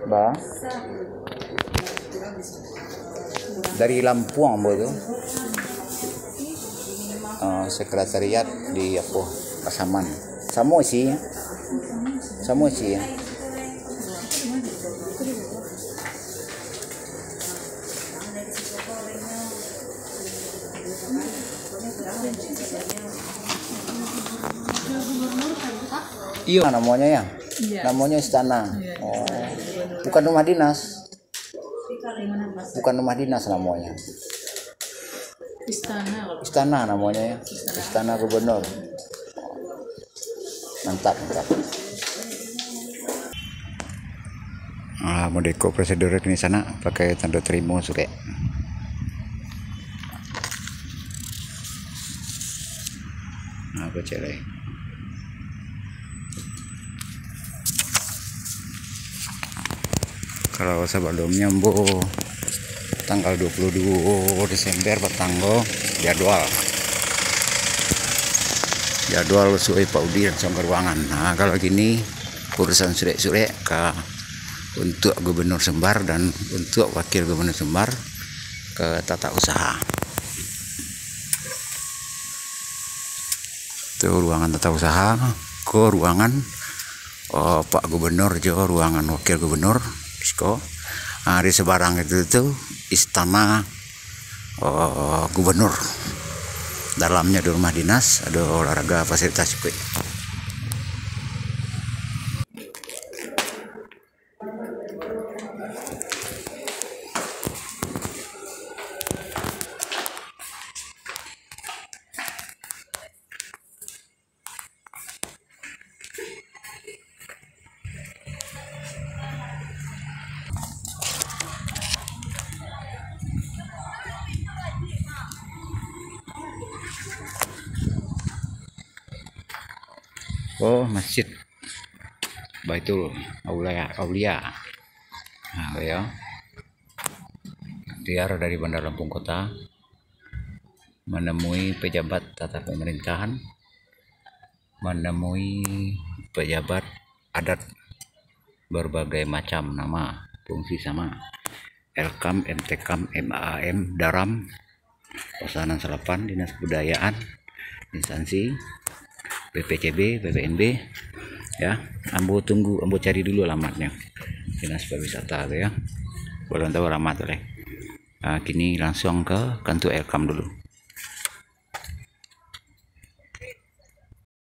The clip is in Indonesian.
Bang. Dari Lampung Ambo itu. Sekretariat di apa? Pasaman. Sama sih. Sama sih. Iya namanya ya. Iya. Namanya istana. Iya. Oh. Bukan rumah dinas. Bukan rumah dinas namanya. Istana namanya ya. Istana Gubernur. Mantap, mantap. Modeko prosedur di sana pakai tanda terima suka. Apa cewek? Kalau sebelumnya tanggal 22 Desember bertanggal jadwal sesuai Pak Udi langsung ke ruangan. Nah kalau gini urusan sure-sure untuk Gubernur Sumbar dan untuk Wakil Gubernur Sumbar ke tata usaha. Itu ruangan tata usaha ke ruangan Pak Gubernur juga ruangan Wakil Gubernur. Di sebarang itu istana Gubernur. Dalamnya ada rumah dinas, ada olahraga fasilitas juga. Oh, masjid Baitul Aulia. Nah, ya. Tiar dari Bandar Lampung Kota menemui pejabat tata pemerintahan, menemui pejabat adat berbagai macam nama, fungsi sama, Elkam, MTKam, MAAM, Daram, Pasanan Selapan, Dinas Kebudayaan, instansi BPCB, BPNB, ya. Ambo cari dulu alamatnya. Dinas Pariwisata ya. Belum tahu alamat oleh. Kini langsung ke kantor Elkam dulu.